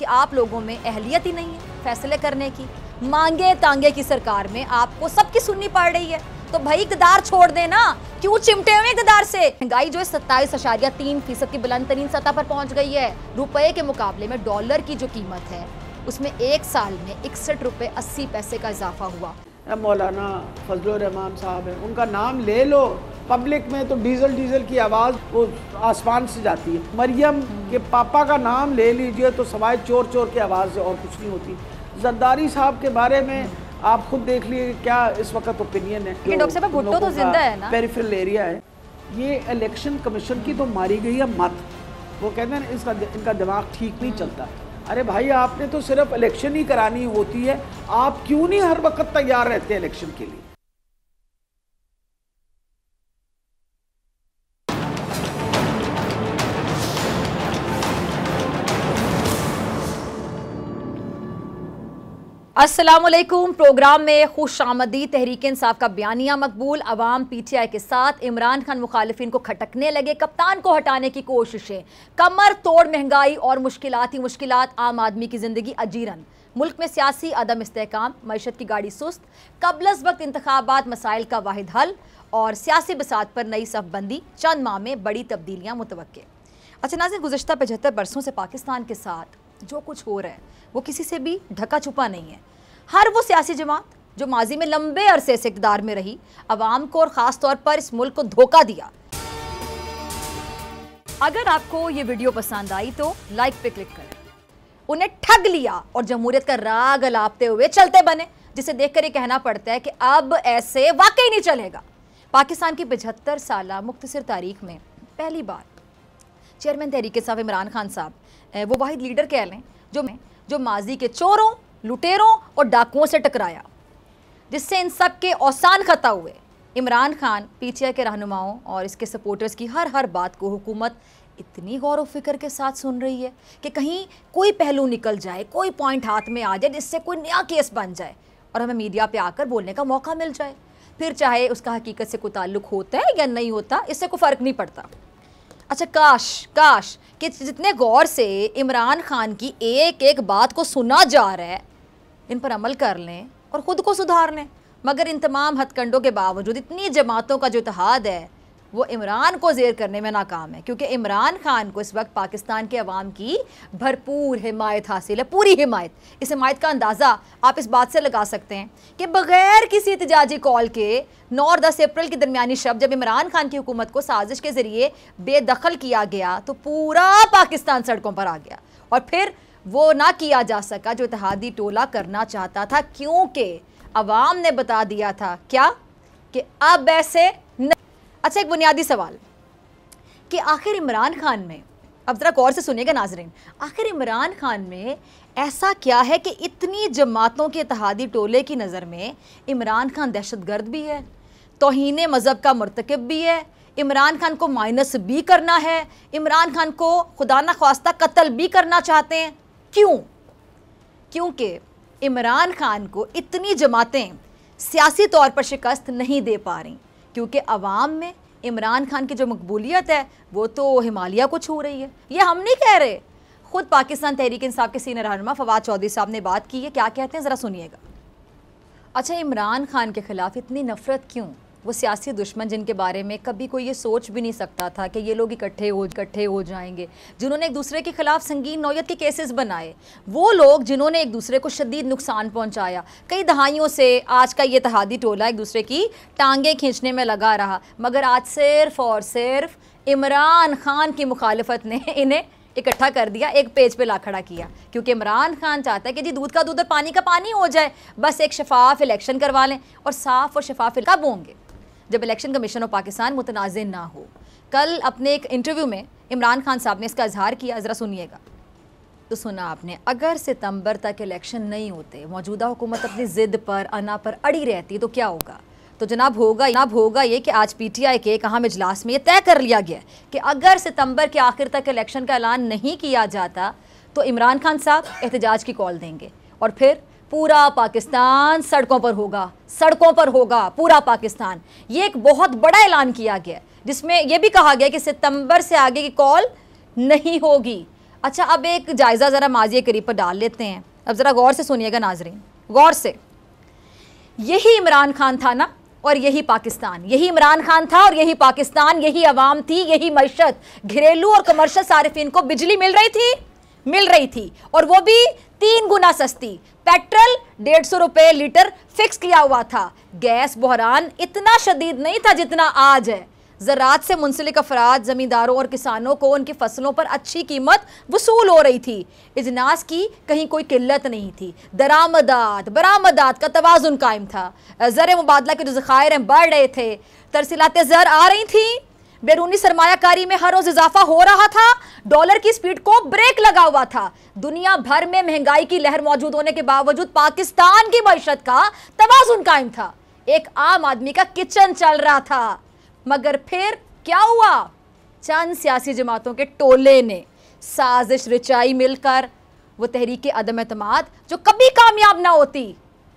कि आप लोगों में अहलियत ही नहीं है फैसले करने की। मांगे तांगे की सरकार में आपको सबकी सुननी पड़ रही है, तो भाई इक़्तिदार छोड़ देना, क्यों चिमटे हुए इक़्तिदार से। महंगाई जो है 27.3% की बुलंद तरीन सतह पर पहुंच गई है। रुपए के मुकाबले में डॉलर की जो कीमत है उसमें एक साल में 61 रुपए 80 पैसे का इजाफा हुआ। मौलाना फजलुर रहमान साहब है, उनका नाम ले लो पब्लिक में तो डीजल की आवाज़ वो आसमान से जाती है। मरियम के पापा का नाम ले लीजिए तो सवाए चोर चोर की आवाज़ से और कुछ नहीं होती। जरदारी साहब के बारे में आप खुद देख लिए क्या इस वक्त ओपिनियन है। डॉक्टर साहब भुट्टो तो जिंदा है ना, पेरिफेरल एरिया है। ये इलेक्शन कमीशन की तो मारी गई है मत। वो कहते हैं इनका दिमाग ठीक नहीं चलता। अरे भाई आपने तो सिर्फ इलेक्शन ही करानी होती है, आप क्यों नहीं हर वक्त तैयार रहते इलेक्शन के लिए। अस्सलामुअलैकुम। प्रोग्राम में खुशामदी। तहरीक इंसाफ का बयानिया मकबूल। अवाम पीटीआई के साथ। इमरान खान मुखालिफिन को खटकने लगे। कप्तान को हटाने की कोशिशें। कमर तोड़ महंगाई और मुश्किलात ही मुश्किलात। आम आदमी की जिंदगी अजीरन। मुल्क में सियासी अदम इस्तेहकाम। मईशत की गाड़ी सुस्त। कबलस वक्त इंतखाबात मसाइल का वाहिद हल। और सियासी बसात पर नई सफबंदी। चंद माह में बड़ी तब्दीलियाँ मुतवक्के। अच्छा नाज़रीन, गुज़श्ता 75 बरसों से पाकिस्तान के साथ जो कुछ हो रहा है वो किसी से भी ढका छुपा नहीं है। हर वो सियासी जमात जो माजी में लंबे अरसे से इक़्तिदार में रही, अवाम को और ख़ास तौर पर इस मुल्क को धोखा दिया। अगर आपको ये वीडियो पसंद आई तो लाइक पे क्लिक करें। उन्हें ठग लिया और जमहूरियत का राग अलापते हुए चलते बने, जिसे देखकर ये कहना पड़ता है कि अब ऐसे वाकई नहीं चलेगा। पाकिस्तान की 75 साला मुख्तसर तारीख में पहली बार चेयरमैन तहरीक इंसाफ इमरान खान साहब वो वाहिद लीडर कह लें जो माजी के चोरों, लुटेरों और डाकुओं से टकराया, जिससे इन सब के औसान खता हुए। इमरान खान पीटीआई के रहनुमाओं और इसके सपोर्टर्स की हर बात को हुकूमत इतनी गौर व फिक्र के साथ सुन रही है कि कहीं कोई पहलू निकल जाए, कोई पॉइंट हाथ में आ जाए जिससे कोई नया केस बन जाए और हमें मीडिया पे आकर बोलने का मौका मिल जाए। फिर चाहे उसका हकीकत से कोई ताल्लुक होता है या नहीं होता, इससे कोई फ़र्क नहीं पड़ता। अच्छा काश कि जितने गौर से इमरान खान की एक एक बात को सुना जा रहा है, इन पर अमल कर लें और ख़ुद को सुधार लें। मगर इन तमाम हथकंडों के बावजूद इतनी जमातों का जो इत्तेहाद है वो इमरान को ज़ेर करने में नाकाम है, क्योंकि इमरान खान को इस वक्त पाकिस्तान के अवाम की भरपूर हिमायत हासिल है, पूरी हिमायत। इस हिमायत का अंदाज़ा आप इस बात से लगा सकते हैं कि बग़ैर किसी एहतजाजी कॉल के 9 और 10 अप्रैल की दरमियानी शब जब इमरान खान की हुकूमत को साजिश के ज़रिए बेदखल किया गया तो पूरा पाकिस्तान सड़कों पर आ गया और फिर वो ना किया जा सका जो इत्तेहादी टोला करना चाहता था, क्योंकि अवाम ने बता दिया था क्या कि अब ऐसे। अच्छा, एक बुनियादी सवाल कि आखिर इमरान खान में, अब ज़रा गौर से सुनिएगा नाजरीन, आखिर इमरान खान में ऐसा क्या है कि इतनी जमातों के इत्तेहादी टोले की नज़र में इमरान खान दहशतगर्द भी है, तौहीन मज़हब का मुर्तकिब भी है, इमरान खान को माइनस भी करना है, इमरान खान को खुदा न ख्वास्ता कत्ल भी करना चाहते हैं। क्यों? क्योंकि इमरान खान को इतनी जमातें सियासी तौर पर शिकस्त नहीं दे पा रही, क्योंकि अवाम में इमरान खान की जो मकबूलियत है वो तो हिमालय को छू रही है। ये हम नहीं कह रहे, खुद पाकिस्तान तहरीक इंसाफ के सीनियर रहनुमा फवाद चौधरी साहब ने बात की है। क्या कहते हैं ज़रा सुनिएगा। अच्छा, इमरान खान के ख़िलाफ़ इतनी नफ़रत क्यों? वो सियासी दुश्मन जिनके बारे में कभी कोई ये सोच भी नहीं सकता था कि ये लोग इकट्ठे हो जाएंगे, जिन्होंने एक दूसरे के ख़िलाफ़ संगीन नौयत के केसेस बनाए, वो लोग जिन्होंने एक दूसरे को शदीद नुकसान पहुंचाया। कई दहाइयों से आज का ये इत्तेहादी टोला एक दूसरे की टांगें खींचने में लगा रहा, मगर आज सिर्फ़ और सिर्फ इमरान खान की मुखालफत ने इन्हें इकट्ठा कर दिया, एक पेज पे ला खड़ा किया, क्योंकि इमरान खान चाहता है कि जी दूध का दूध और पानी का पानी हो जाए, बस एक शफाफ इलेक्शन करवा लें। और साफ़ और शफाफ कब होंगे? जब इलेक्शन कमीशन ऑफ पाकिस्तान मुतनाज़ ना हो। कल अपने एक इंटरव्यू में इमरान खान साहब ने इसका इजहार किया, ज़रा सुनिएगा। तो सुना आपने, अगर सितंबर तक इलेक्शन नहीं होते, मौजूदा हुकूमत अपनी ज़िद पर अना पर अड़ी रहती तो क्या होगा? तो जनाब होगा ये कि आज पीटीआई के एक अहम इजलास में ये तय कर लिया गया कि अगर सितंबर के आखिर तक इलेक्शन का ऐलान नहीं किया जाता तो इमरान खान साहब एहतजाज की कॉल देंगे और फिर पूरा पाकिस्तान सड़कों पर होगा पूरा पाकिस्तान। ये एक बहुत बड़ा ऐलान किया गया जिसमें यह भी कहा गया कि सितंबर से आगे की कॉल नहीं होगी। अच्छा, अब एक जायज़ा ज़रा माजी करीब पर डाल लेते हैं। अब ज़रा गौर से सुनिएगा नाजरीन, गौर से। यही इमरान खान था ना, और यही पाकिस्तान। यही इमरान खान था और यही पाकिस्तान, यही आवाम थी, यही मईशत। घरेलू और कमर्शियल सारिफिन को बिजली मिल रही थी, और वो भी 3 गुना सस्ती। पेट्रोल 150 रुपए लीटर फिक्स किया हुआ था। गैस बहरान इतना शदीद नहीं था जितना आज है। ज़राअत से मुंसलिक अफराद, ज़मींदारों और किसानों को उनकी फसलों पर अच्छी कीमत वसूल हो रही थी। इजनास की कहीं कोई किल्लत नहीं थी। दरामदात बरामदात का तवाज़ुन कायम था। ज़र मुबादला के जो ज़खायर हैं बढ़ रहे थे। तरसीलाते ज़र आ रही थी। बैरूनी सरमायाकारी में हर रोज़ इजाफा हो रहा था। डॉलर की स्पीड को ब्रेक लगा हुआ था। दुनिया भर में महंगाई की लहर मौजूद होने के बावजूद पाकिस्तान की मईशत का तवाज़ुन कायम था। एक आम आदमी का किचन चल रहा था। मगर फिर क्या हुआ? चंद सियासी जमातों के टोले ने साजिश रचाई, मिलकर वो तहरीक अदम एतमाद जो कभी कामयाब ना होती,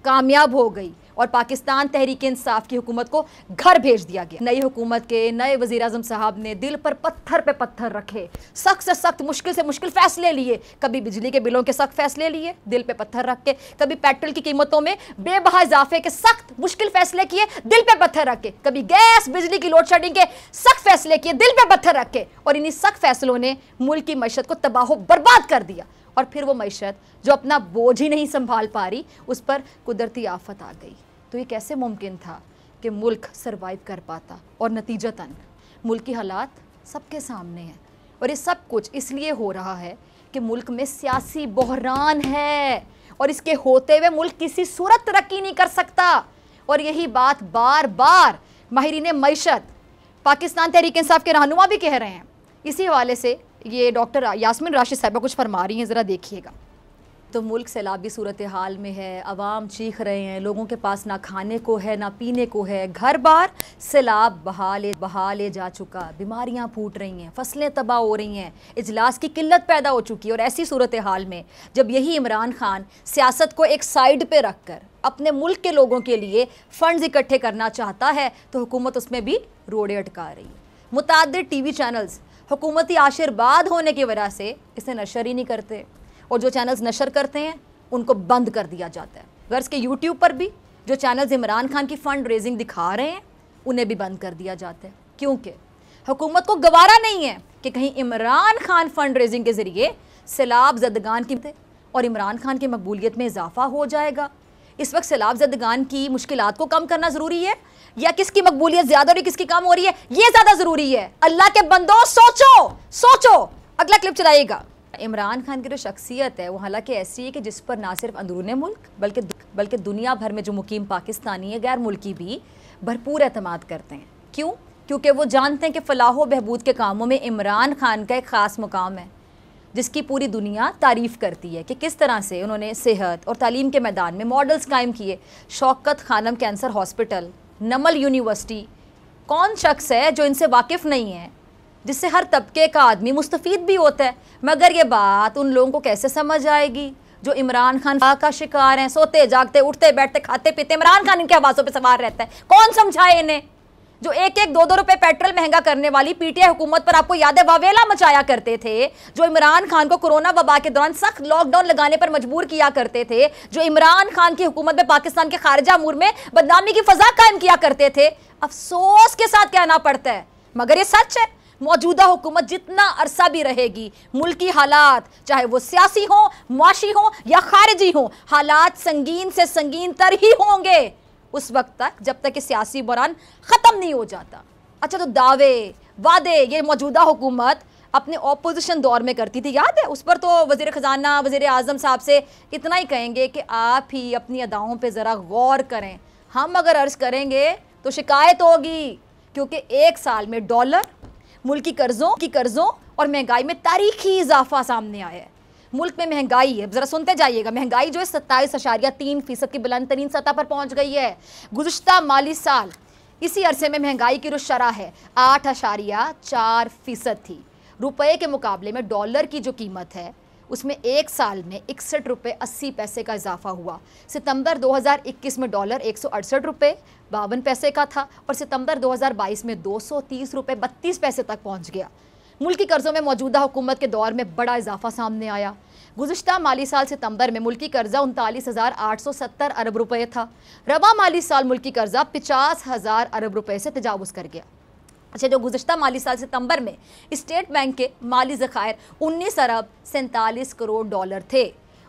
कामयाब हो गई, और पाकिस्तान तहरीक इंसाफ की हुकूमत को घर भेज दिया गया। नई हुकूमत के नए वज़ीर आज़म साहब ने दिल पर पत्थर पे पत्थर रखे, सख्त से सख्त, मुश्किल से मुश्किल फैसले लिए। कभी बिजली के बिलों के सख्त फैसले लिए दिल पे पत्थर रख के, कभी पेट्रोल की कीमतों में बेबहा इजाफे के सख्त मुश्किल फैसले किए दिल पे पत्थर रख के, कभी गैस बिजली की लोड शेडिंग के सख्त फैसले किए दिल पे पत्थर रख के, और इन्हीं सख्त फैसलों ने मुल्क की मईशत को तबाह बर्बाद कर दिया। और फिर वो मईशत जो अपना बोझ ही नहीं संभाल पा रही, उस पर कुदरती आफत आ गई। तो ये कैसे मुमकिन था कि मुल्क सरवाइव कर पाता? और नतीजतन मुल्क की हालात सबके सामने हैं। और ये सब कुछ इसलिए हो रहा है कि मुल्क में सियासी बहरान है, और इसके होते हुए मुल्क किसी सूरत तरक्की नहीं कर सकता। और यही बात बार बार माहिरीन मईशत, पाकिस्तान तहरीक इंसाफ के रहनुमा भी कह रहे हैं। इसी हवाले से ये डॉक्टर यास्मीन राशिद साहिबा कुछ फरमा रही हैं, ज़रा देखिएगा। तो मुल्क सैलाबी सूरत हाल में है, अवाम चीख रहे हैं, लोगों के पास ना खाने को है ना पीने को है, घर बार सैलाब बहा ले जा चुका, बीमारियां फूट रही हैं, फसलें तबाह हो रही हैं, इजलास की किल्लत पैदा हो चुकी है। और ऐसी सूरत हाल में जब यही इमरान खान सियासत को एक साइड पे रख कर अपने मुल्क के लोगों के लिए फंड्स इकट्ठे करना चाहता है, तो हुकूमत उसमें भी रोड़े अटका रही है। मुताद्दिद टीवी चैनल्स हुकूमती आशीर्वाद होने की वजह से इसे नशर ही नहीं करते, और जो चैनल्स नशर करते हैं उनको बंद कर दिया जाता है। गर्ज के यूट्यूब पर भी जो चैनल्स इमरान खान की फ़ंड रेजिंग दिखा रहे हैं उन्हें भी बंद कर दिया जाता है, क्योंकि हुकूमत को गवारा नहीं है कि कहीं इमरान खान फ़ंड रेजिंग के ज़रिए सैलाब ज़दगान की और इमरान खान की मकबूलियत में इजाफा हो जाएगा। इस वक्त सैलाब ज़दगान की मुश्किलात को कम करना ज़रूरी है, या किसकी मकबूलियत ज़्यादा हो रही किसकी कम हो रही है, ये ज़्यादा ज़रूरी है? अल्लाह के बंदो सोचो। अगला क्लिप चलाइएगा। इमरान खान की जो शख्सियत है वो हालांकि ऐसी है कि जिस पर ना सिर्फ अंदरूनी मुल्क बल्कि दुनिया भर में जो मुकीम पाकिस्तानी है, गैर मुल्की भी भरपूर एतमाद करते हैं। क्यों? क्योंकि वो जानते हैं कि फलाह बहबूद के कामों में इमरान खान का एक ख़ास मुकाम है, जिसकी पूरी दुनिया तारीफ़ करती है कि किस तरह से उन्होंने सेहत और तालीम के मैदान में मॉडल्स कायम किए। Shaukat Khanum cancer hospital, Namal university, कौन शख्स है जो इनसे वाकिफ़ नहीं है, जिससे हर तबके का आदमी मुस्तफ़ीद भी होता है। मगर ये बात उन लोगों को कैसे समझ आएगी जो इमरान खान का शिकार हैं, सोते जागते उठते बैठते खाते पीते इमरान खान इनके आवाज़ों पे सवार रहता है। कौन समझाए इन्हें? जो 1-1, 2-2 रुपए पेट्रोल महंगा करने वाली पीटीआई हुकूमत पर आपको याद है वावेला मचाया करते थे, जो इमरान खान को कोरोना वबा के दौरान सख्त लॉकडाउन लगाने पर मजबूर किया करते थे, जो इमरान खान की हुकूमत में पाकिस्तान के खारिजा अमूर में बदनामी की फजा कायम किया करते थे, अफसोस के साथ कहना पड़ता है मगर ये सच है। मौजूदा हुकूमत जितना अरसा भी रहेगी, मुल्क की हालात चाहे वो सियासी हो, मुआशी हो या खारिजी हो, हालात संगीन से संगीन तर ही होंगे उस वक्त तक जब तक कि सियासी बहरान ख़त्म नहीं हो जाता। अच्छा, तो दावे वादे ये मौजूदा हुकूमत अपने ऑपोजिशन दौर में करती थी, याद है? उस पर तो वज़ीर ख़जाना वज़ीर आज़म साहब से इतना ही कहेंगे कि आप ही अपनी अदाओं पे ज़रा गौर करें। हम अगर अर्ज़ करेंगे तो शिकायत होगी, क्योंकि एक साल में डॉलर, मुल्क की कर्ज़ों और महंगाई में तारीखी इजाफा सामने आया है। मुल्क में महंगाई है, ज़रा सुनते जाइएगा, महंगाई जो है 27.3% की बुलंद तरीन सतह पर पहुँच गई है। गुज़श्ता माली साल इसी अरसे में महंगाई की जो शरह है 8.4% थी। रुपये के मुकाबले में डॉलर की जो कीमत है उसमें एक साल में 61 रुपये 80 पैसे का इजाफा हुआ। सितंबर 2021 में डॉलर 168 रुपये 52 पैसे का था और सितंबर 2022 में 230 रुपये 32 पैसे तक पहुंच गया। मुल्की कर्जों में मौजूदा हुकूमत के दौर में बड़ा इजाफा सामने आया। गुज़िश्ता माली साल सितंबर में मुल्की कर्जा 39,870 अरब रुपए था। रवा माली साल मुल्की कर्जा 50,000 अरब रुपए से तजावुज़ कर गया। अच्छा, जो गुज़िश्ता माली साल सितंबर में स्टेट बैंक के माली ज़खायर 19 अरब 47 करोड़ डॉलर थे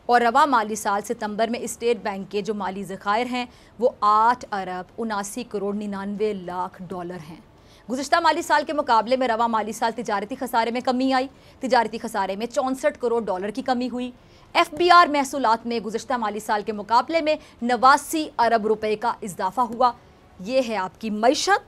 और रवा माली साल सितंबर में स्टेट बैंक के जो माली ज़खायर हैं वो 8 अरब 79 करोड़ 99 लाख डॉलर हैं। गुज़िश्ता माली साल के मुकाबले में रवा माली साल तिजारती खसारे में कमी आई। तिजारती खसारे में 64 करोड़ डॉलर की कमी हुई। FBR महसूलात में गुज़िश्ता माली साल के मुकाबले में 89 अरब रुपए का इजाफा हुआ। ये है आपकी मईशत,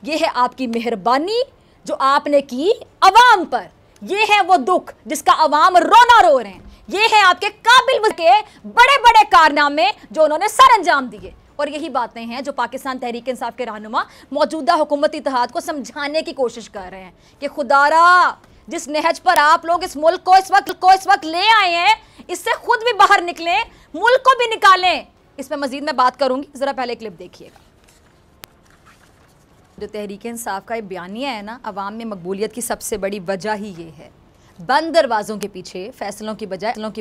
ये है आपकी मेहरबानी जो आपने की अवाम पर, ये है वो दुख जिसका अवाम रोना रो रहे हैं, ये है आपके काबिल के बड़े बड़े कारनामे जो उन्होंने सर अंजाम दिए। और यही बातें हैं जो पाकिस्तान तहरीक इंसाफ के रहनुमा मौजूदा हुकूमती इत्तेहाद को समझाने की कोशिश कर रहे हैं कि खुदारा जिस नहज पर आप लोग इस मुल्क को इस वक्त ले आए हैं, इससे खुद भी बाहर निकलें, मुल्क को भी निकालें। इस पर मजीद मैं बात करूंगी, जरा पहले क्लिप देखिएगा। जो तहरीक इंसाफ का ये बयानिया है ना, अवाम में मकबूलियत की सबसे बड़ी वजह ही ये है। बंद दरवाज़ों के पीछे फैसलों की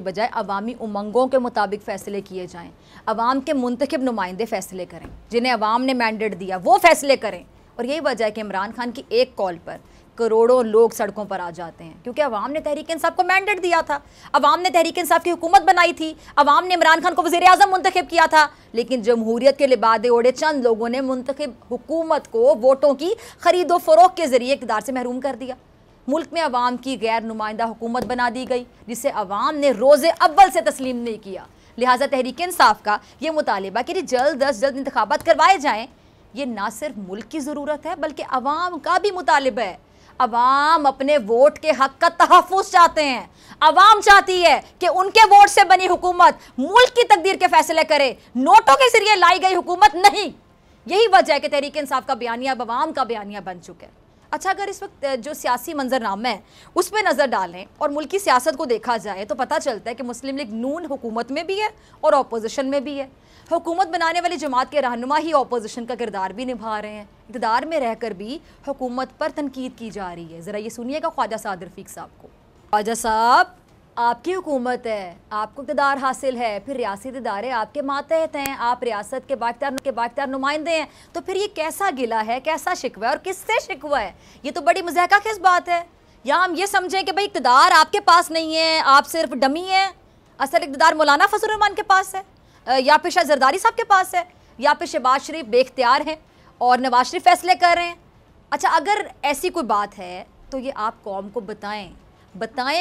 बजाय अवामी उमंगों के मुताबिक फ़ैसले किए जाएं। अवाम के मुंतखब नुमाइंदे फ़ैसले करें, जिन्हें अवाम ने मैंडेट दिया वो फ़ैसले करें। और यही वजह है कि इमरान खान की एक कॉल पर करोड़ों लोग सड़कों पर आ जाते हैं, क्योंकि अवाम ने तहरीक इंसाफ को मैंडेट दिया था, अवाम ने तहरीक इंसाफ की हुकूमत बनाई थी, अवाम ने इमरान खान को वज़ीर-ए-आज़म मुंतखब किया था। लेकिन जमहूरियत के लिबादे ओढ़े चंद लोगों ने मुंतखब हुकूमत को वोटों की खरीदो फरोख्त के ज़रिए इक़्तिदार से महरूम कर दिया। मुल्क में अवाम की गैर नुमाइंदा हुकूमत बना दी गई, जिसे अवाम ने रोज़े अव्वल से तस्लीम नहीं किया। लिहाजा तहरीक इंसाफ का ये मुतालिबा कि जल्द अज जल्द इंतखाबात करवाए जाएँ, ये ना सिर्फ मुल्क की ज़रूरत है बल्कि अवाम का भी मुतालिबा है। अवाम अपने वोट के हक का तहफ़्फ़ुज़ चाहते हैं। अवाम चाहती है कि उनके वोट से बनी हुकूमत मुल्क की तकदीर के फैसले करे, नोटों के जरिए लाई गई हुकूमत नहीं। यही वजह है कि तहरीक इंसाफ का बयानिया अब अवाम का बयानिया बन चुका है। अच्छा, अगर इस वक्त जो सियासी मंजरनामा है उस पर नज़र डालें और मुल्की सियासत को देखा जाए तो पता चलता है कि मुस्लिम लीग नून हुकूमत में भी है और अपोजिशन में भी है। हुकूमत बनाने वाली जमात के रहनुमा ही अपोजिशन का किरदार भी निभा रहे हैं। इक़्तिदार में रहकर भी हुकूमत पर तनकीद की जा रही है। ज़रा ये सुनिएगा ख्वाजा साद रफ़ीक साहब को। ख्वाजा साहब, आपकी हुकूमत है, आपको इक़्तिदार हासिल है, फिर रियासती इदारे आपके मातहत हैं, आप रियासत के बाख्तियार नुमाइंदे हैं, तो फिर ये कैसा गिला है, कैसा शिकवा है और किससे शिकवा है? ये तो बड़ी मज़ाक़ा खेज़ बात है। या हम ये समझें कि भाई इक़्तिदार आपके पास नहीं है, आप सिर्फ डमी हैं, असल इक़्तिदार मौलाना फजल रहमान के पास है, या फिर शायद जरदारी साहब के पास है, या फिर शहबाज शरीफ बेख्तियार हैं और नवाज शरीफ फैसले कर रहे हैं। अच्छा, अगर ऐसी कोई बात है तो ये आप कौम को बताएं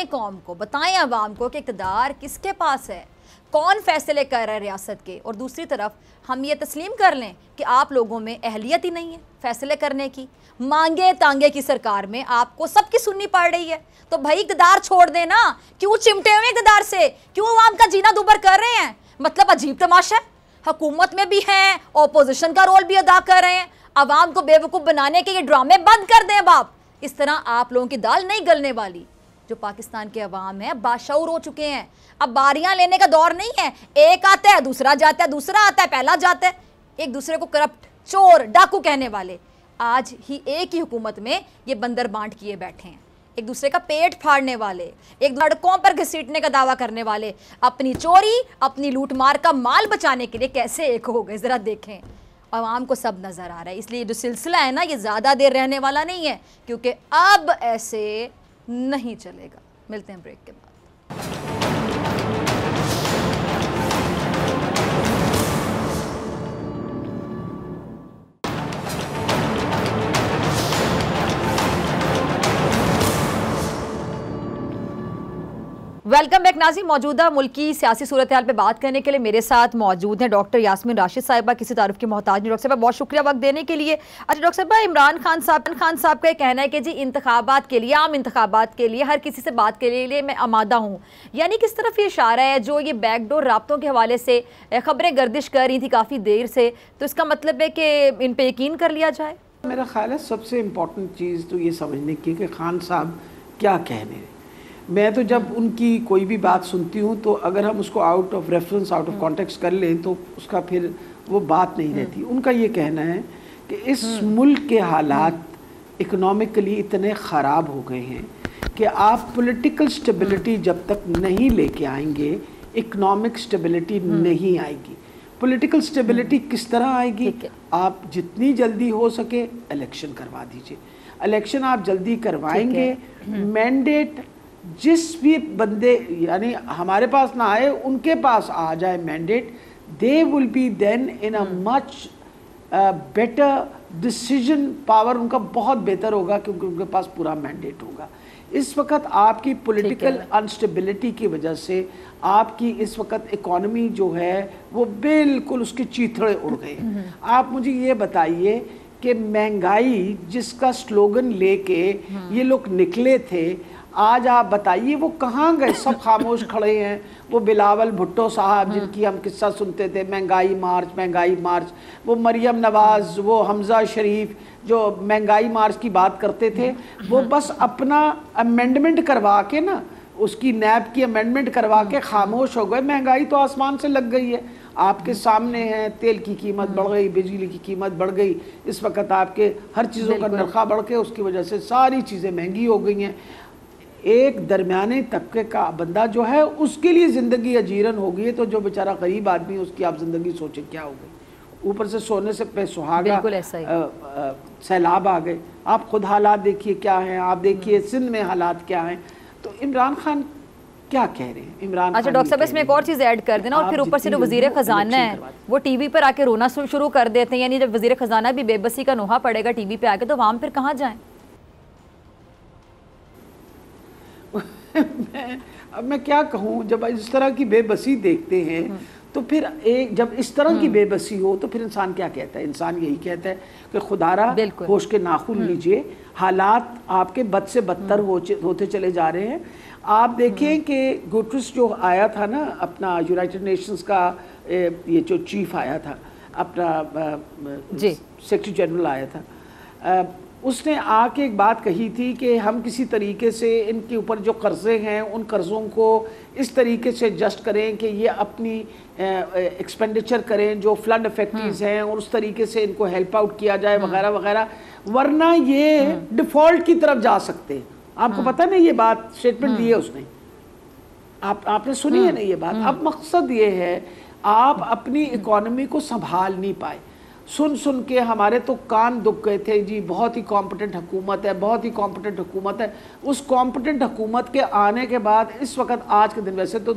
कौम को, बताएं अवाम को कि इक़्तिदार किसके पास है, कौन फैसले कर रहा है रियासत के। और दूसरी तरफ हम ये तस्लीम कर लें कि आप लोगों में अहलियत ही नहीं है फैसले करने की। मांगे तांगे की सरकार में आपको सबकी सुननी पड़ रही है, तो भाई इक़्तिदार छोड़ दें ना। क्यों चिमटे हुए इक़्तिदार से, क्यों अवाम का जीना दुबर कर रहे हैं? मतलब अजीब तमाशा है। हुकूमत में भी हैं, अपोजिशन का रोल भी अदा कर रहे हैं। अवाम को बेवकूफ़ बनाने के ये ड्रामे बंद कर दें बाप। इस तरह आप लोगों की दाल नहीं गलने वाली। जो पाकिस्तान के अवाम है बाशऊर हो चुके हैं। अब बारियां लेने का दौर नहीं है, एक आता है दूसरा जाता है, दूसरा आता है पहला जाता है। एक दूसरे को करप्ट, चोर, डाकू कहने वाले आज ही एक ही हुकूमत में ये बंदर बांट किए बैठे हैं। एक दूसरे का पेट फाड़ने वाले, एक सड़कों पर घसीटने का दावा करने वाले, अपनी चोरी, अपनी लूटमार का माल बचाने के लिए कैसे एक हो गए, ज़रा देखें। अवाम को सब नज़र आ रहा है। इसलिए जो सिलसिला है ना, ये ज़्यादा देर रहने वाला नहीं है, क्योंकि अब ऐसे नहीं चलेगा। मिलते हैं ब्रेक के बाद। वेलकम बैक नाज़रीन। मौजूदा मुल्की सियासी सूरत हाल पे बात करने के लिए मेरे साथ मौजूद हैं डॉक्टर यास्मीन राशिद साहिबा। किसी तारुफ की मोहताज नहीं। डॉक्टर साहब बहुत शुक्रिया वक्त देने के लिए। अच्छा डॉक्टर साहब, इमरान खान साहब का कहना है कि जी इंतखाबात के लिए, आम इंतखाबात के लिए हर किसी से बात के लिए मैं आमादा हूँ। यानी किस तरफ ये इशारा है? जो ये बैकडोर राब्तों के हवाले से खबरें गर्दिश कर रही थी काफ़ी देर से, तो इसका मतलब है कि इन पर यकीन कर लिया जाए? मेरा ख्याल है सबसे इम्पोर्टेंट चीज़ तो ये समझने की कि खान साहब क्या कहने। मैं तो जब उनकी कोई भी बात सुनती हूँ तो अगर हम उसको out of reference, out of context कर लें तो उसका फिर वो बात नहीं रहती। उनका ये कहना है कि इस मुल्क के हालात इकोनॉमिकली इतने ख़राब हो गए हैं कि आप पॉलिटिकल स्टेबिलिटी जब तक नहीं लेके आएंगे, इकोनॉमिक स्टेबिलिटी नहीं आएगी। पॉलिटिकल स्टेबिलिटी किस तरह आएगी? आप जितनी जल्दी हो सके इलेक्शन करवा दीजिए। इलेक्शन आप जल्दी करवाएंगे, मैंडेट जिस भी बंदे यानी हमारे पास ना आए उनके पास आ जाए mandate, they will be then in a much better decision power, उनका बहुत बेहतर होगा क्योंकि उनके पास पूरा मैंडेट होगा। इस वक्त आपकी पॉलिटिकल अनस्टेबिलिटी की वजह से आपकी इस वक्त इकोनॉमी जो है वो बिल्कुल उसके चीथड़े उड़ गए। आप मुझे ये बताइए कि महंगाई जिसका स्लोगन लेके ये लोग निकले थे, आज आप बताइए वो कहाँ गए? सब खामोश खड़े हैं। वो बिलावल भुट्टो साहब जिनकी हम किस्सा सुनते थे, महंगाई मार्च, वो मरियम नवाज़, वो हमज़ा शरीफ जो महंगाई मार्च की बात करते थे, वो बस अपना अमेंडमेंट करवा के ना, उसकी नैब की अमेंडमेंट करवा के खामोश हो गए। महंगाई तो आसमान से लग गई है, आपके सामने है। तेल की कीमत बढ़ गई, बिजली की कीमत बढ़ गई, इस वक्त आपके हर चीज़ों का नरखा बढ़ के उसकी वजह से सारी चीज़ें महंगी हो गई हैं। एक दरमियाने तबके का बंदा जो है उसके लिए ज़िंदगी अजीरन हो गई है, तो जो बेचारा गरीब आदमी है उसकी आप ज़िंदगी सोचें क्या हो गई। ऊपर से सोने से पे सुहागा सैलाब आ गए। आप खुद हालात देखिए क्या हैं, आप देखिए सिंध में हालात क्या हैं। तो इमरान खान क्या कह रहे हैं? इमरान अच्छा डॉक्टर साहब इसमें एक और चीज़ ऐड कर देना, और फिर ऊपर से जो वज़ीर ख़जाना है वो टीवी पर आके रोना शुरू कर देते हैं। यानी जब वज़ीर ख़जाना भी बेबसी का नोहा पड़ेगा टीवी पे आके, तो वहाँ फिर कहाँ जाएं? अब मैं क्या कहूँ, जब इस तरह की बेबसी देखते हैं तो फिर एक जब इस तरह की बेबसी हो तो फिर इंसान क्या कहता है? इंसान यही कहता है कि खुदारा होश के नाखून लीजिए, हालात आपके बद से बदतर होते चले जा रहे हैं। आप देखें कि गुटरस जो आया था ना, अपना यूनाइटेड नेशंस का ये जो चीफ आया था, अपना सेक्रेटरी जनरल आया था, उसने आके एक बात कही थी कि हम किसी तरीके से इनके ऊपर जो कर्ज़े हैं उन कर्ज़ों को इस तरीके से एडजस्ट करें कि ये अपनी एक्सपेंडिचर करें जो फ्लड इफेक्टिव्स हैं, और उस तरीके से इनको हेल्प आउट किया जाए वगैरह वगैरह, वरना ये डिफ़ॉल्ट की तरफ जा सकते हैं। आपको पता नहीं ये बात स्टेटमेंट दी है उसने, आपने सुनी है ना ये बात। अब मकसद ये है आप अपनी इकोनॉमी को संभाल नहीं पाए। सुन के हमारे तो कान दुख गए थे जी, बहुत ही कॉम्पिटेंट हुकूमत है, बहुत ही कॉम्पिटेंट हुकूमत है। उस कॉम्पिटेंट हुकूमत के आने के बाद इस वक्त आज के दिन, वैसे तो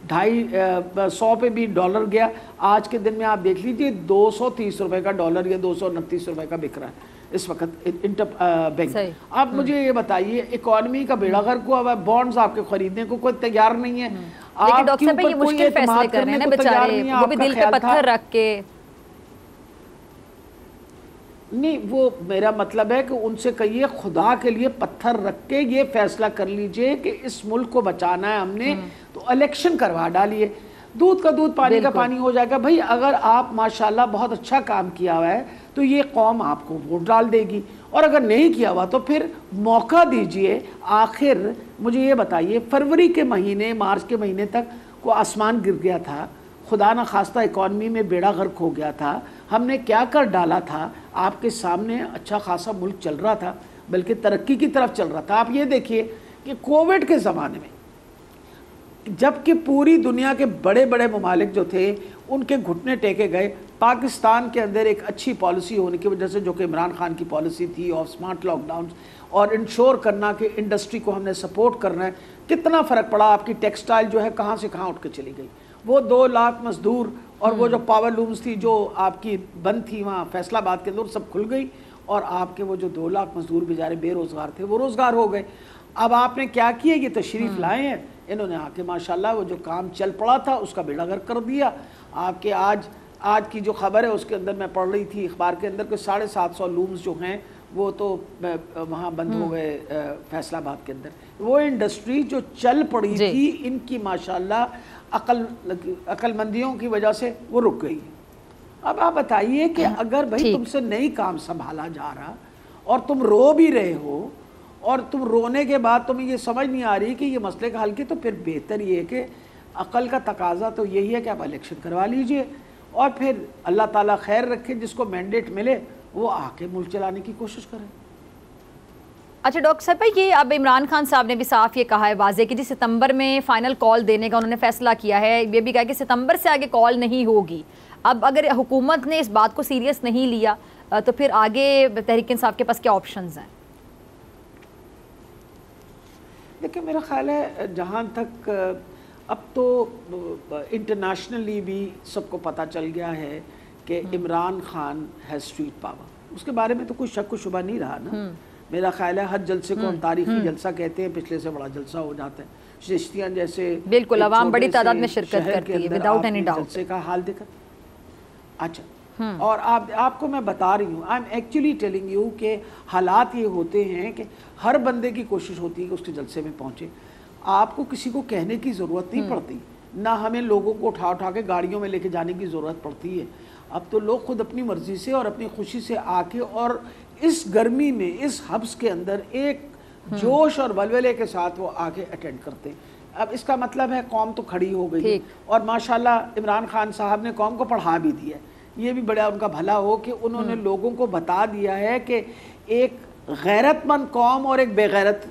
250 पे भी डॉलर गया, आज के दिन में आप देख लीजिए 230 रुपए का डॉलर या 229 रुपए का बिक रहा है इस वक्त इंटर बैंक। आप मुझे ये बताइए, इकोनॉमी का बेड़ा गर्क हुआ हुआ है, बॉन्ड्स आपके खरीदने को कोई तैयार नहीं है। लेकिन डॉक्टर साहब ये मुश्किल फैसले कर रहे हैं ना बेचारे, वो भी दिल पे पत्थर रख के। नहीं, वो मेरा मतलब है कि उनसे कहिए खुदा के लिए पत्थर रख के ये फैसला कर लीजिए कि इस मुल्क को बचाना है हमने, तो इलेक्शन करवा डालिए। दूध का दूध पानी का पानी हो जाएगा भाई। अगर आप माशाल्लाह बहुत अच्छा काम किया हुआ है तो ये कौम आपको वोट डाल देगी, और अगर नहीं किया हुआ तो फिर मौका दीजिए। आखिर मुझे ये बताइए, फरवरी के महीने, मार्च के महीने तक को आसमान गिर गया था, खुदा न खास्ता इकॉनमी में बेड़ा गर्क हो गया था, हमने क्या कर डाला था? आपके सामने अच्छा खासा मुल्क चल रहा था, बल्कि तरक्की की तरफ चल रहा था। आप ये देखिए कि कोविड के ज़माने में जबकि पूरी दुनिया के बड़े बड़े ममालिक जो थे उनके घुटने टेके गए, पाकिस्तान के अंदर एक अच्छी पॉलिसी होने की वजह से, जो कि इमरान खान की पॉलिसी थी ऑफ स्मार्ट लॉकडाउन और इंश्योर करना कि इंडस्ट्री को हमने सपोर्ट करना है, कितना फ़र्क पड़ा। आपकी टेक्सटाइल जो है कहाँ से कहाँ उठ के चली गई। वो 2 लाख मजदूर और वो जो पावर लूम्स थी जो आपकी बंद थी वहाँ फैसलाबाद के अंदर, सब खुल गई, और आपके वो जो 2 लाख मजदूर बेचारे बेरोज़गार थे वो रोज़गार हो गए। अब आपने क्या किया? ये तशरीफ़ लाए हैं इन्होंने आके, माशाल्लाह वो जो काम चल पड़ा था उसका बेड़ा गर्क कर दिया। आपके आज की जो खबर है उसके अंदर मैं पढ़ रही थी अखबार के अंदर कि 750 लूम्स जो हैं वो तो वहाँ बंद हो गए फैसलाबाद के अंदर। वो इंडस्ट्री जो चल पड़ी थी इनकी माशाल्लाह अक्लमंदियों की वजह से वो रुक गई। अब आप बताइए कि अगर भाई तुमसे नहीं काम संभाला जा रहा और तुम रो भी रहे हो, और तुम रोने के बाद तुम्हें ये समझ नहीं आ रही कि ये मसले का हल की, तो फिर बेहतर ये है कि अकल का तकाजा तो यही है कि आप इलेक्शन करवा लीजिए, और फिर अल्लाह ताला खैर रखे, जिसको मैंडेट मिले वो आके मुल्क चलाने की कोशिश करें। अच्छा डॉक्टर साहब, ये अब इमरान खान साहब ने भी साफ ये कहा है वाजे कि जी सितंबर में फाइनल कॉल देने का उन्होंने फैसला किया है। ये भी कहा कि सितंबर से आगे कॉल नहीं होगी। अब अगर हुकूमत ने इस बात को सीरियस नहीं लिया तो फिर आगे तहरीक इंसाफ के पास क्या ऑप्शंस हैं? देखिए, मेरा ख्याल है जहाँ तक अब तो इंटरनेशनली भी सबको पता चल गया है कि Imran Khan has street power. उसके बारे में तो कोई शक व शुबा नहीं रहा ना। मेरा ख्याल है हर जलसे को हम तारीखी जलसा कहते हैं, पिछले से बड़ा जलसा हो जाता है। चिश्तियाँ जैसे बिल्कुल अवाम बड़ी तादाद में शिरकत करती है, विदाउट एनी डाउट। जलसे का हाल देखा। अच्छा, और आपको मैं बता रही हूँ, I am actually telling you कि हालात ये होते हैं कि हर बंदे की कोशिश होती है कि उसके जलसे में पहुँचे। आपको किसी को कहने की ज़रूरत नहीं पड़ती, ना हमें लोगों को उठा उठा के गाड़ियों में लेके जाने की ज़रूरत पड़ती है। अब तो लोग खुद अपनी मर्ज़ी से और अपनी खुशी से आके और इस गर्मी में, इस हब्स के अंदर एक जोश और वलवले के साथ वो आके अटेंड करते हैं। अब इसका मतलब है कौम तो खड़ी हो गई और माशाल्लाह इमरान खान साहब ने कौम को पढ़ा भी दिया है। ये भी बड़ा उनका भला हो कि उन्होंने लोगों को बता दिया है कि एक गैरतमंद कौम और एक बेगैरत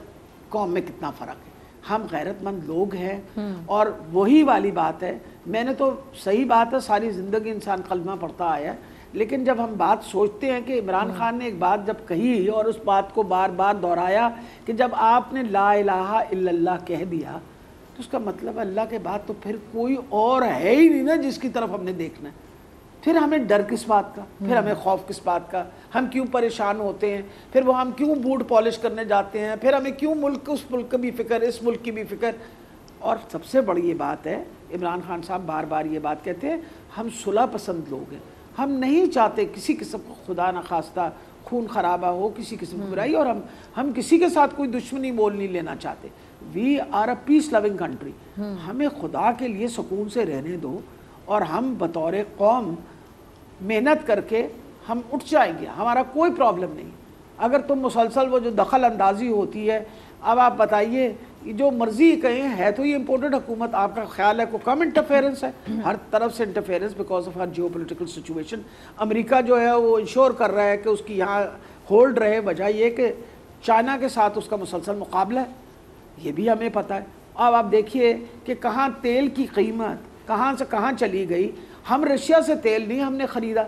कौम में कितना फ़र्क है। हम गैरतमंद लोग हैं और वही वाली बात है। मैंने तो सही बात है, सारी ज़िंदगी इंसान कलमा पढ़ता आया है, लेकिन जब हम बात सोचते हैं कि इमरान खान ने एक बात जब कही और उस बात को बार बार दोहराया कि जब आपने ला इलाहा इल्लल्लाह कह दिया तो उसका मतलब अल्लाह के बाद तो फिर कोई और है ही नहीं ना जिसकी तरफ हमने देखना है। फिर हमें डर किस बात का, फिर हमें खौफ किस बात का, हम क्यों परेशान होते हैं, फिर वो हम क्यों बूट पॉलिश करने जाते हैं, फिर हमें क्यों मुल्क उस मुल्क की भी फ़िक्र, इस मुल्क की भी फ़िक्र। और सबसे बड़ी ये बात है, इमरान खान साहब बार बार ये बात कहते हैं, हम सुलह पसंद लोग हैं, हम नहीं चाहते किसी किस्म को खुदा न खास्ता खून खराबा हो, किसी किस्म की बुराई, और हम किसी के साथ कोई दुश्मनी मोल नहीं लेना चाहते। We are a peace loving country. हमें खुदा के लिए सुकून से रहने दो और हम बतौर कौम मेहनत करके हम उठ जाएंगे, हमारा कोई प्रॉब्लम नहीं। अगर तुम मुसलसल वो जो दखल अंदाजी होती है, अब आप बताइए जो मर्जी कहें, है तो ये इम्पोर्टेड हुकूमत, आपका ख्याल है को कम इंटरफेरेंस है, हर तरफ से interference because of her geo political situation. America जो है वो इंश्योर कर रहा है कि उसकी यहाँ होल्ड रहे, वजह ये कि चाइना के साथ उसका मुसलसल मुकाबला है, ये भी हमें पता है। अब आप देखिए कि कहाँ तेल की कीमत कहाँ से कहाँ चली गई। हम रशिया से तेल नहीं हमने ख़रीदा,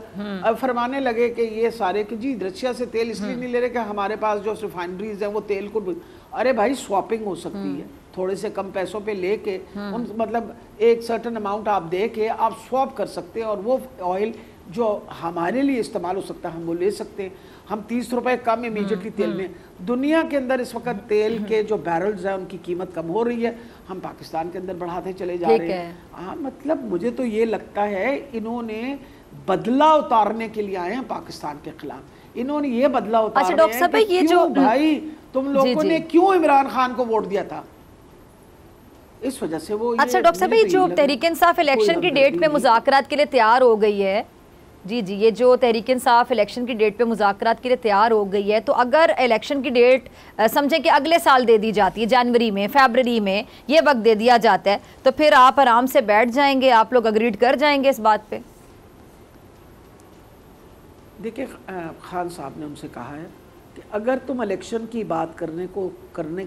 अब फरमाने लगे कि ये सारे कि जी रशिया से तेल इसलिए नहीं ले रहे कि हमारे पास जो रिफाइनरीज हैं वो तेल को, अरे भाई स्वैपिंग हो सकती है, थोड़े से कम पैसों पे लेके उन मतलब एक सर्टन अमाउंट आप दे के आप स्वैप कर सकते हैं और वो ऑयल जो हमारे लिए इस्तेमाल हो सकता है हम वो ले सकते हैं। हम 30 रुपए कम इमीडिएटली तेल में, दुनिया के अंदर इस वक्त तेल के जो बैरल्स हैं उनकी कीमत कम हो रही है, हम पाकिस्तान के अंदर बढ़ाते चले जा रहे हैं। हाँ, मतलब मुझे तो ये लगता है इन्होंने बदला उतारने के लिए आए हैं पाकिस्तान के खिलाफ। इन्होंने ये बदला उतारा है कि क्यों भाई तुम लोगों ने क्यों इमरान खान को वोट दिया था, इस वजह से वो। अच्छा डॉक्टर साहब, ये जो तहरीक इंसाफ इलेक्शन की डेट पे मुज़ाकरात के लिए तैयार हो गई है, जी जी, ये जो तहरीक इंसाफ इलेक्शन की डेट पे मुज़ाकरात के लिए तैयार हो गई है, तो अगर इलेक्शन की डेट समझें कि अगले साल दे दी जाती है, जनवरी में, फरवरी में ये वक्त दे दिया जाता है, तो फिर आप आराम से बैठ जाएंगे, आप लोग अग्रीड कर जाएंगे इस बात पे? देखिए, खान साहब ने उनसे कहा है कि अगर तुम इलेक्शन की बात करने को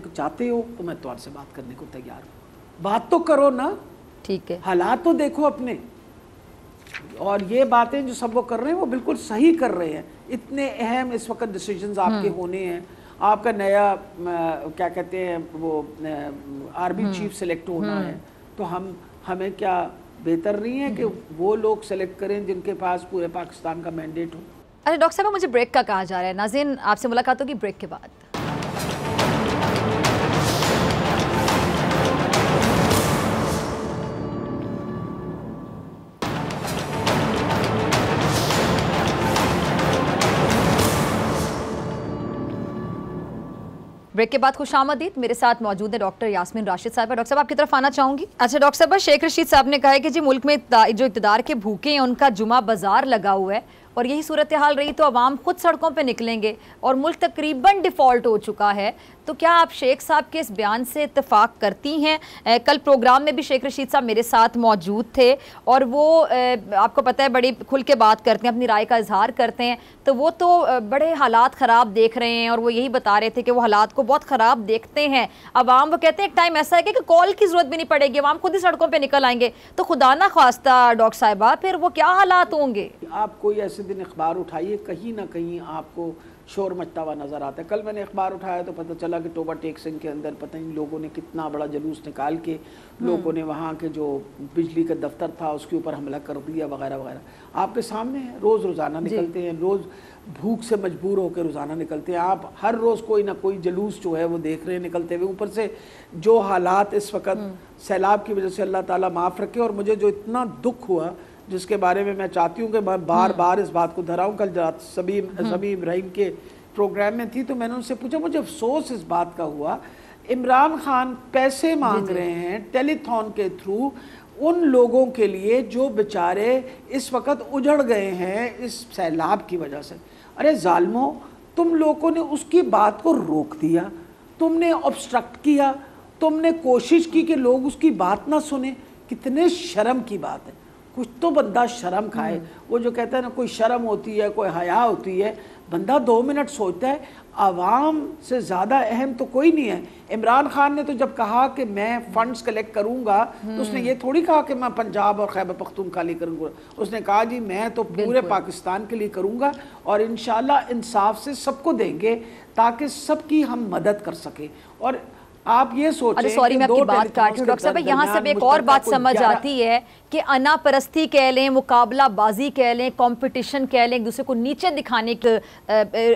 चाहते हो तो मैं तुम्हारे से बात करने को तैयार हूँ, बात तो करो ना, ठीक है, हालात तो देखो अपने। और ये बातें जो सब वो कर रहे हैं वो बिल्कुल सही कर रहे हैं। इतने अहम इस वक्त डिसीजंस आपके होने हैं, आपका नया क्या कहते हैं वो आर्मी चीफ सेलेक्ट होना है, तो हमें क्या बेहतर नहीं है कि वो लोग सेलेक्ट करें जिनके पास पूरे पाकिस्तान का मैंडेट हो। अच्छा डॉक्टर साहब, मुझे ब्रेक का कहा जा रहा है, नाज़रीन आपसे मुलाकात होगी ब्रेक के बाद। ब्रेक के बाद खुशामदीद, मेरे साथ मौजूद है डॉक्टर यास्मीन राशिद साहब। डॉक्टर साहब आपकी तरफ आना चाहूँगी। अच्छा डॉक्टर साहब, शेख रशीद साहब ने कहा है कि जी मुल्क में जो इक़्तिदार के भूखे हैं उनका जुमा बाजार लगा हुआ है और यही सूरत हाल रही तो अवाम खुद सड़कों पे निकलेंगे और मुल्क तकरीबन डिफ़ॉल्ट हो चुका है। तो क्या आप शेख साहब के इस बयान से इत्तेफाक करती हैं? कल प्रोग्राम में भी शेख रशीद साहब मेरे साथ मौजूद थे और वो आपको पता है बड़ी खुल के बात करते हैं, अपनी राय का इजहार करते हैं। तो वो तो बड़े हालात ख़राब देख रहे हैं और वो यही बता रहे थे कि वो हालात को बहुत ख़राब देखते हैं। अवाम वो कहते हैं एक टाइम ऐसा है कि कॉल की ज़रूरत भी नहीं पड़ेगी, अवाम खुद ही सड़कों पर निकल आएंगे। तो खुदा ना ख्वास्ता डॉक्टर साहिबा फिर वो क्या हालात होंगे? आप कोई ऐसे दिन अखबार उठाइए, कहीं ना कहीं आपको शोर मचता हुआ नज़र आता है। कल मैंने अखबार उठाया तो पता चला कि टोबा टेक सिंह के अंदर पता नहीं लोगों ने कितना बड़ा जुलूस निकाल के लोगों ने वहाँ के जो बिजली का दफ्तर था उसके ऊपर हमला कर दिया वगैरह वगैरह। आपके सामने है, रोज़ाना निकलते हैं, रोज़ भूख से मजबूर होकर रोज़ाना निकलते हैं। आप हर रोज़ कोई ना कोई जुलूस जो है वो देख रहे हैं निकलते हुए। ऊपर से जो हालात इस वक्त सैलाब की वजह से अल्लाह ताला माफ़ रखे। और मुझे जो इतना दुख हुआ जिसके बारे में मैं चाहती हूँ कि मैं बार बार इस बात को दोहराऊँ। कल रात सभी इब्राहिम के प्रोग्राम में थी तो मैंने उनसे पूछा, मुझे अफसोस इस बात का हुआ, इमरान खान पैसे मांग रहे हैं टेलीथॉन के थ्रू उन लोगों के लिए जो बेचारे इस वक्त उजड़ गए हैं इस सैलाब की वजह से। अरे जालिमो, तुम लोगों ने उसकी बात को रोक दिया, तुमने ऑब्स्ट्रक्ट किया, तुमने कोशिश की कि लोग उसकी बात ना सुने। कितने शर्म की बात है। कुछ तो बंदा शर्म खाए। वो जो कहता है ना कोई शर्म होती है, कोई हया होती है, बंदा 2 मिनट सोचता है। आवाम से ज़्यादा अहम तो कोई नहीं है। इमरान खान ने तो जब कहा कि मैं फंड्स कलेक्ट करूंगा तो उसने ये थोड़ी कहा कि मैं पंजाब और खैबर पख्तूनख्वा के लिए करूंगा। उसने कहा जी मैं तो पूरे पाकिस्तान के लिए करूंगा और इंशाल्लाह इंसाफ से सबको देंगे ताकि सबकी हम मदद कर सके। और आप ये सोचें, सॉरी मैं आपकी बात काट रही हूँ डॉक्टर साहब, यहाँ से एक और बात समझ आती है कि अनापरस्ती कह लें, मुकाबलाबाजी कह लें, कंपटीशन कह लें, एक दूसरे को नीचे दिखाने की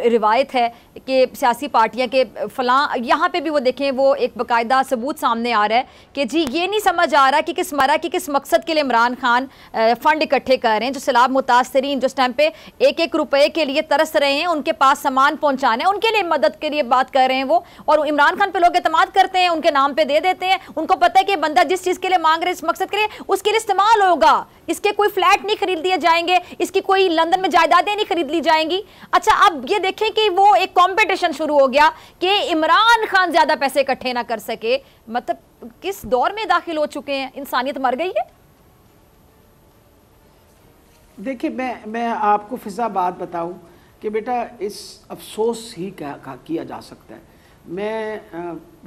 रिवायत है कि सियासी पार्टियां के फलां, यहाँ पे भी वो देखें वो एक बाकायदा सबूत सामने आ रहा है कि जी ये नहीं समझ आ रहा कि किस मरा कि किस मकसद के लिए इमरान खान फंड इकट्ठे कर रहे हैं। जो सैलाब मुतासरीन जो इस टाइम पे 1-1 रुपए के लिए तरस रहे हैं, उनके पास सामान पहुँचाना है, उनके लिए मदद के लिए बात कर रहे हैं वो। और इमरान खान पे लोग एतमाद करते हैं, उनके नाम पे दे देते हैं। उनको पता है कि बंदा जिस चीज़ के लिए मांग रहे हैं, इस मकसद के लिए, उसके लिए इस्तेमाल होगा। इसके कोई फ्लैट नहीं खरीद दिए जाएंगे, इसकी कोई लंदन में जायदादें नहीं खरीद ली जाएंगी। अच्छा, अब ये देखें कि वो एक कंपटीशन शुरू हो गया कि इमरान खान ज्यादा पैसे इकट्ठे ना कर सके। मतलब किस दौर में दाखिल हो चुके हैं? इंसानियत मर गई है। देखिए, मैं आपको फिजा बात बताऊं कि बेटा इस अफसोस ही किया जा सकता है। मैं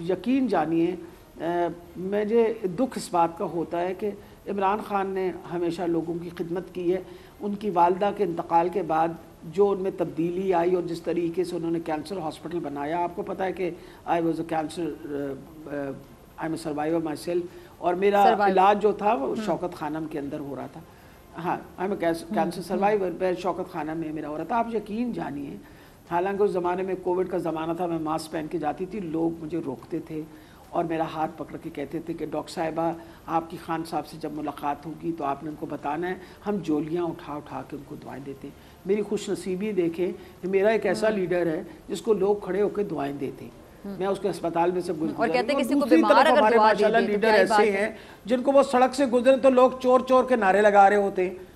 यकीन जानिए मुझे दुख इस बात का होता है कि इमरान खान ने हमेशा लोगों की खिदमत की है। उनकी वालदा के इंतकाल के बाद जो उनमें तब्दीली आई और जिस तरीके से उन्होंने कैंसर हॉस्पिटल बनाया, आपको पता है कि I was a cancer, I am a survivor my self, और मेरा इलाज जो था वो शौकत खानम के अंदर हो रहा था। हाँ, आई एम कैंसर सर्वाइवर, मैं शौकत खानम में मेरा हो रहा था। आप यकीन जानिए, हालांकि उस ज़माने में कोविड का ज़माना था, मैं मास्क पहन के जाती थी, लोग मुझे रोकते थे और मेरा हाथ पकड़ के कहते थे कि डॉक्टर साहिबा आपकी खान साहब से जब मुलाकात होगी तो आपने उनको बताना है। हम जोलियाँ उठा उठा के उनको दुआएं देते। मेरी खुशनसीबी देखें कि मेरा एक ऐसा लीडर है जिसको लोग खड़े होकर दुआएं देते। मैं उसके अस्पताल में से गुजर, और कहते हैं किसी को दूसरी बीमार तरफ अगर हमारे दुआ दे माशाल्लाह दी तो लीडर क्या ऐसे बात हैं जिनको वो सड़क से गुजरे तो लोग चोर चोर के नारे लगा रहे होते हैं।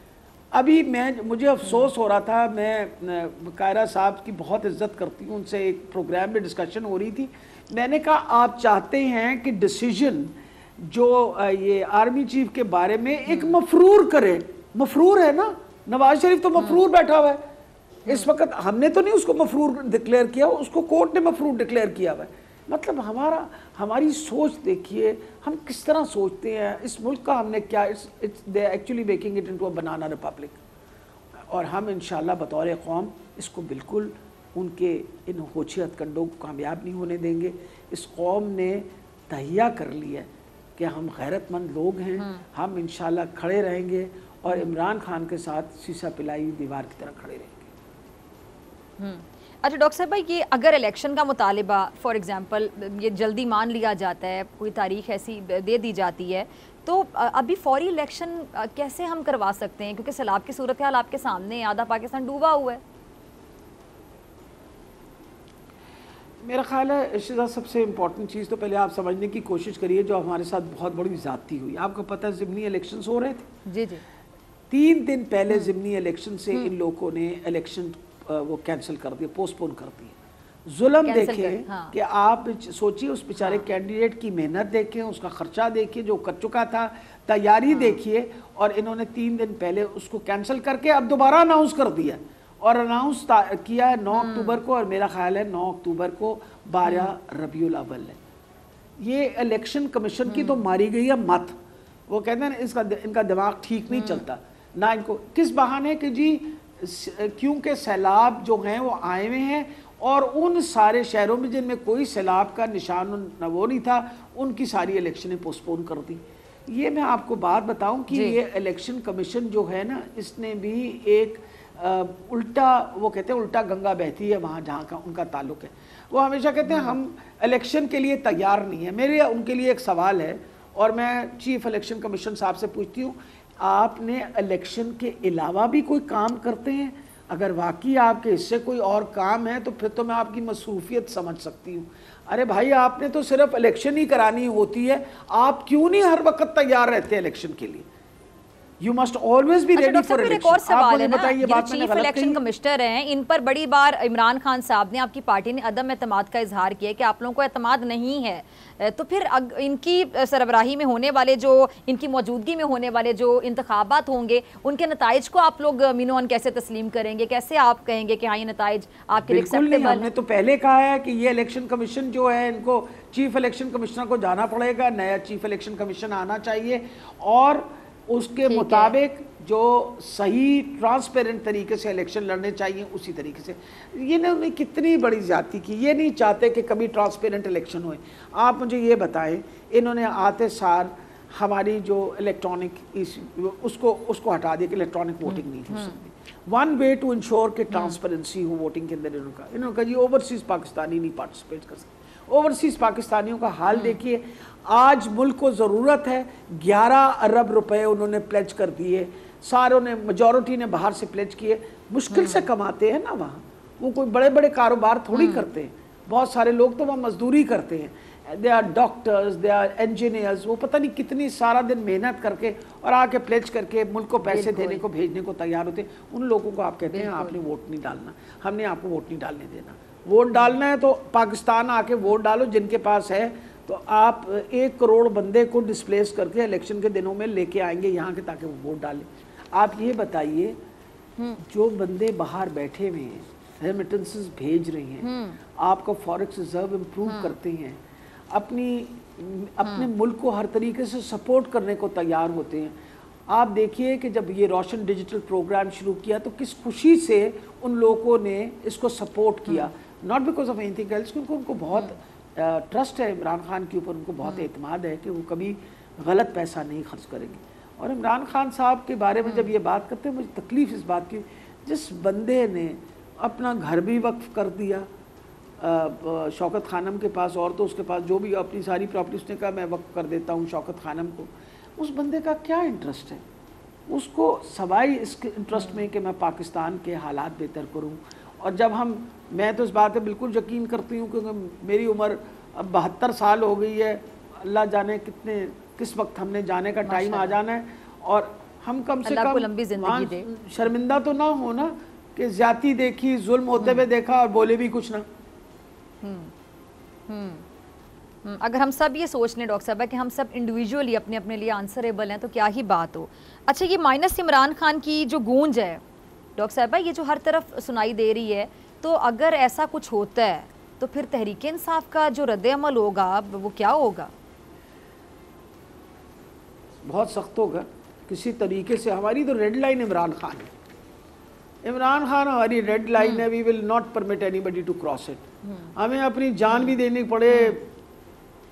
अभी मुझे अफसोस हो रहा था, मैं कायरा साहब की बहुत इज्जत करती हूँ, उनसे एक प्रोग्राम में डिस्कशन हो रही थी। मैंने कहा आप चाहते हैं कि डिसीजन जो ये आर्मी चीफ के बारे में एक मफरूर करे, मफरूर है ना, नवाज शरीफ तो मफरूर बैठा हुआ है इस वक्त। हमने तो नहीं उसको मफरूर डिक्लेयर किया, उसको कोर्ट ने मफरूर डिक्लेयर किया हुआ है। मतलब हमारी सोच देखिए, हम किस तरह सोचते हैं। इस मुल्क का हमने क्या, they actually making it into a banana Republic. और हम इंशाल्लाह बतौर कौम इसको बिल्कुल उनके इन होछे हथकंडों को कामयाब नहीं होने देंगे। इस कौम ने तहिया कर लिया कि हम गैरतमंद लोग हैं, हम इंशाल्लाह खड़े रहेंगे और इमरान खान के साथ शीशा पिलाई दीवार की तरह खड़े रहेंगे। अच्छा डॉक्टर साहब भाई, ये अगर इलेक्शन का मुतालिबा फॉर एग्जांपल ये जल्दी मान लिया जाता है, कोई तारीख ऐसी दे दी जाती है, तो अभी फौरी इलेक्शन कैसे हम करवा सकते हैं? क्योंकि सैलाब की सूरत हाल आपके सामने, आधा पाकिस्तान डूबा हुआ है। मेरा ख्याल है इशिता, सबसे इम्पॉर्टेंट चीज़ तो पहले आप समझने की कोशिश करिए जो हमारे साथ बहुत बड़ी ज़्यादती हुई। आपको पता है ज़िमनी इलेक्शंस हो रहे थे, जी जी, 3 दिन पहले ज़िमनी इलेक्शन से इन लोगों ने इलेक्शन वो कैंसिल कर दिया, पोस्टपोन कर दिया। जुल्म देखें कि आप सोचिए, उस बेचारे कैंडिडेट की मेहनत देखें, उसका खर्चा देखिए जो कर चुका था, तैयारी देखिए, और इन्होंने 3 दिन पहले उसको कैंसिल करके अब दोबारा अनाउंस कर दिया, और अनाउंस किया है 9 अक्टूबर को, और मेरा ख्याल है 9 अक्टूबर को 12 रबीउल अव्वल है। ये इलेक्शन कमीशन की तो मारी गई है मत। वो कहते हैं ना, इनका दिमाग ठीक नहीं चलता ना, इनको किस बहाने कि जी क्योंकि सैलाब जो हैं वो आए हुए हैं, और उन सारे शहरों में जिनमें कोई सैलाब का निशान वो नहीं था, उनकी सारी इलेक्शनें पोस्टपोन कर दी। ये मैं आपको बात बताऊं कि ये इलेक्शन कमीशन जो है ना, इसने भी एक उल्टा, वो कहते हैं उल्टा गंगा बहती है वहाँ जहाँ का उनका ताल्लुक है। वो हमेशा कहते हैं हम इलेक्शन के लिए तैयार नहीं है। मेरे उनके लिए एक सवाल है, और मैं चीफ इलेक्शन कमीशन साहब से पूछती हूँ, आपने इलेक्शन के अलावा भी कोई काम करते हैं? अगर वाकई आपके हिस्से कोई और काम है तो फिर तो मैं आपकी मसरूफियत समझ सकती हूँ। अरे भाई, आपने तो सिर्फ इलेक्शन ही करानी होती है, आप क्यों नहीं हर वक्त तैयार रहते हैं इलेक्शन के लिए? You must always be ready for election. एक और सवाल है ना, ये चीफ इलेक्शन कमिश्नर हैं, इन पर बड़ी बार इमरान खान साहब ने, आपकी पार्टी ने अदम एतमाद का इजहार किया कि आप लोगों को एतमाद नहीं है, तो फिर इनकी सरबराही में होने वाले जो, इनकी मौजूदगी में होने वाले जो इंतखाबात होंगे, उनके नताइज को आप लोग मीनून कैसे तस्लीम करेंगे? कैसे आप कहेंगे कि हाँ ये नताइज आपके लिए एक्सेप्टेबल है? हमने तो पहले कहा है कि ये इलेक्शन कमीशन जो है, इनको चीफ इलेक्शन कमिश्नर को जाना पड़ेगा, नया चीफ इलेक्शन कमीशन आना चाहिए, और उसके मुताबिक जो सही ट्रांसपेरेंट तरीके से इलेक्शन लड़ने चाहिए उसी तरीके से। ये ने उन्हें कितनी बड़ी ज्यादती की, ये नहीं चाहते कि कभी ट्रांसपेरेंट इलेक्शन होए। आप मुझे ये बताएं, इन्होंने आते सार हमारी जो इलेक्ट्रॉनिक उसको हटा दिया कि इलेक्ट्रॉनिक वोटिंग नहीं हो सकती। वन वे टू इंश्योर कि ट्रांसपेरेंसी हो वोटिंग के अंदर, इन्होंने कहा जी ओवरसीज पाकिस्तानी नहीं पार्टिसिपेट कर सकते। ओवरसीज पाकिस्तानियों का हाल देखिए, आज मुल्क को ज़रूरत है 11 अरब रुपए उन्होंने प्लेज कर दिए, सारों ने, मेजॉरिटी ने बाहर से प्लेज किए। मुश्किल से कमाते हैं ना वहाँ, वो कोई बड़े बड़े कारोबार थोड़ी करते हैं, बहुत सारे लोग तो वहाँ मजदूरी करते हैं। They are doctors, they are engineers, वो पता नहीं कितनी सारा दिन मेहनत करके और आके प्लेज करके मुल्क को पैसे देने को, भेजने को तैयार होते हैं। उन लोगों को आप कहते हैं आपने वोट नहीं डालना, हमने आपको वोट नहीं डालने देना। वोट डालना है तो पाकिस्तान आके वोट डालो, जिनके पास है तो आप 1 करोड़ बंदे को डिस्प्लेस करके इलेक्शन के दिनों में लेके आएंगे यहाँ के, ताकि वो वोट डालें। आप ये बताइए, जो बंदे बाहर बैठे हुए हैं, रेमिटेंसेस भेज रहे हैं, आपका फॉरेक्स रिजर्व इम्प्रूव करते हैं, अपने मुल्क को हर तरीके से सपोर्ट करने को तैयार होते हैं। आप देखिए कि जब ये रोशन डिजिटल प्रोग्राम शुरू किया तो किस खुशी से उन लोगों ने इसको सपोर्ट किया, not because of anything else, क्योंकि उनको बहुत ट्रस्ट है इमरान खान के ऊपर, उनको बहुत एतमाद है कि वो कभी गलत पैसा नहीं खर्च करेंगे। और इमरान खान साहब के बारे में जब ये बात करते हैं, मुझे तकलीफ़ इस बात की, जिस बंदे ने अपना घर भी वक्फ कर दिया शौकत खानम के पास, और तो उसके पास जो भी अपनी सारी प्रॉपर्टी, उसने कहा मैं वक्फ कर देता हूँ शौकत खानम को। उस बंदे का क्या इंटरेस्ट है? उसको सवाई इसके इंटरेस्ट में कि मैं पाकिस्तान के हालात बेहतर करूँ। और जब मैं तो इस बात पे बिल्कुल यकीन करती हूँ, क्योंकि मेरी उम्र अब 72 साल हो गई है, अल्लाह जाने किस वक्त हमने जाने का टाइम आ जाना है, और हम कम से कम लंबी जिंदगी दे, शर्मिंदा तो ना हो ना कि ज्यादती देखी, जुल्म होते हुए देखा और बोले भी कुछ ना। अगर हम सब ये सोच लें डॉक्टर साहब कि हम सब इंडिविजुअली अपने अपने लिए आंसरेबल हैं तो क्या ही बात हो। अच्छा, ये माइनस इमरान खान की जो गूंज है डॉक्टर साहब, ये जो हर तरफ सुनाई दे रही है, तो अगर ऐसा कुछ होता है तो फिर तहरीक इंसाफ का जो रद्द-ए-अमल होगा वो क्या होगा? बहुत सख्त होगा किसी तरीके से। हमारी तो रेड लाइन इमरान खान है, इमरान खान हमारी रेड लाइन है। We will not permit anybody to cross it. हमें अपनी जान भी देनी पड़े,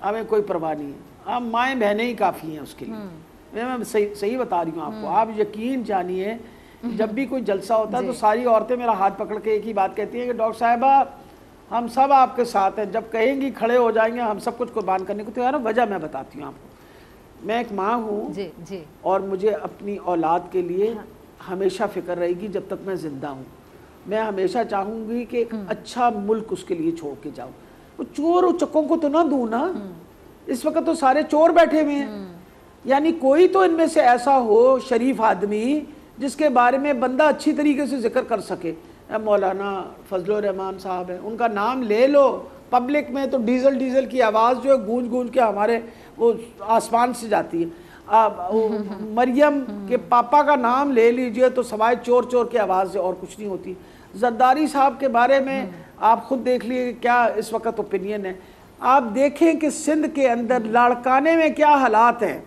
हमें कोई परवाह नहीं है। हम माएँ बहनें ही काफ़ी हैं उसके लिए। मैं सही बता रही हूँ आपको। आप यकीन जानिए, जब भी कोई जलसा होता है तो सारी औरतें मेरा हाथ पकड़ के एक ही बात कहती हैं कि डॉक्टर साहिबा हम सब आपके साथ हैं, जब कहेंगी खड़े हो जाएंगे, हम सब कुछ कुर्बान करने को तैयार है। वजह मैं बताती हूँ आपको। मैं एक माँ हूँ और मुझे अपनी औलाद के लिए हमेशा फिक्र रहेगी जब तक मैं ज़िंदा हूँ। मैं हमेशा चाहूँगी कि एक अच्छा मुल्क उसके लिए छोड़ के जाऊँ। वो चोर उचक्कों को तो ना दूँ ना, इस वक्त तो सारे चोर बैठे हुए हैं। यानी कोई तो इनमें से ऐसा हो शरीफ आदमी जिसके बारे में बंदा अच्छी तरीके से जिक्र कर सके। मौलाना फजलुर रहमान साहब हैं, उनका नाम ले लो पब्लिक में तो डीजल डीजल की आवाज़ जो है गूंज गूंज के हमारे वो आसमान से जाती है। मरियम के पापा का नाम ले लीजिए तो सवाए चोर चोर की आवाज़ से और कुछ नहीं होती। जरदारी साहब के बारे में आप खुद देख लीजिए क्या इस वक्त ओपिनियन है। आप देखें कि सिंध के अंदर लाड़काने में क्या हालात हैं,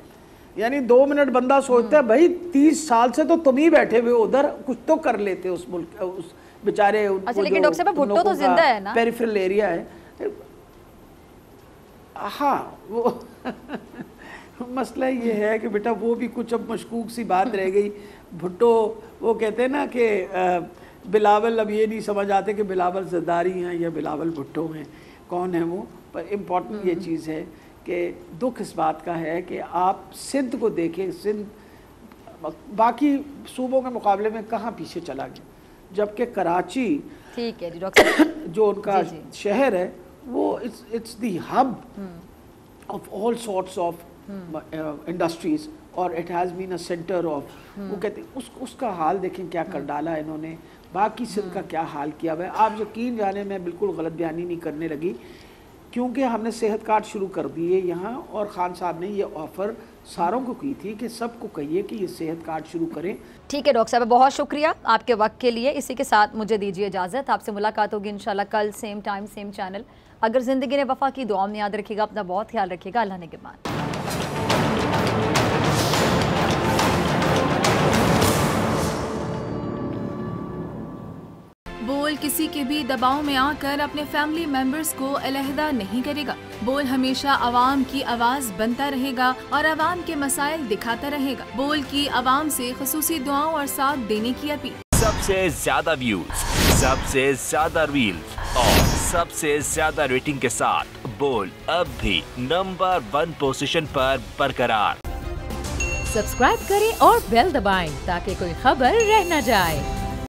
यानी 2 मिनट बंदा सोचता है भाई 30 साल से तो तुम ही बैठे हुए उधर, कुछ तो कर लेते उस मुल्क उस बेचारे। अच्छा, लेकिन डॉक्टर साहब भुट्टो तो जिंदा है ना, पेरिफेरल एरिया है। हाँ वो मसला ये है कि बेटा वो भी कुछ अब मशकूक सी बात रह गई। भुट्टो वो कहते हैं ना कि बिलावल, अब ये नहीं समझ आते कि बिलावल जरदारी हैं या बिलावल भुट्टो हैं, कौन है वो। पर इम्पॉर्टेंट ये चीज़ है कि दुख इस बात का है कि आप सिंध को देखें, सिंध बाकी सूबों के मुकाबले में कहाँ पीछे चला गया, जबकि कराची ठीक है जी डॉक्टर जो उनका शहर है वो it's the hub of all sorts of industries और it has been a centre of, वो कहते हैं उसका हाल देखें क्या कर डाला इन्होंने, बाकी सिंध का क्या हाल किया हुआ है। आप यकीन जाने मैं बिल्कुल गलत बयानी नहीं करने लगी, क्योंकि हमने सेहत कार्ड शुरू कर दिए यहाँ, और खान साहब ने ये ऑफ़र सारों को की थी कि सबको कहिए कि ये सेहत कार्ड शुरू करें। ठीक है डॉक्टर साहब, बहुत शुक्रिया आपके वक्त के लिए। इसी के साथ मुझे दीजिए इजाज़त, आपसे मुलाकात होगी इंशाल्लाह कल सेम टाइम सेम चैनल। अगर ज़िंदगी ने वफ़ा की, दुआ में याद रखिएगा, अपना बहुत ख्याल रखिएगा। अल्लाह ने के बाद। बोल किसी के भी दबाव में आकर अपने फैमिली मेंबर्स को अलहदा नहीं करेगा। बोल हमेशा आवाम की आवाज बनता रहेगा और आवाम के मसाइल दिखाता रहेगा। बोल की आवाम से खुसूसी दुआओं और साथ देने की अपील। सबसे ज्यादा व्यूज, सबसे ज्यादा रील्स और सबसे ज्यादा रेटिंग के साथ बोल अब भी नंबर 1 पोजीशन पर बरकरार। सब्सक्राइब करें और बेल दबाएं ताकि कोई खबर रह न जाए।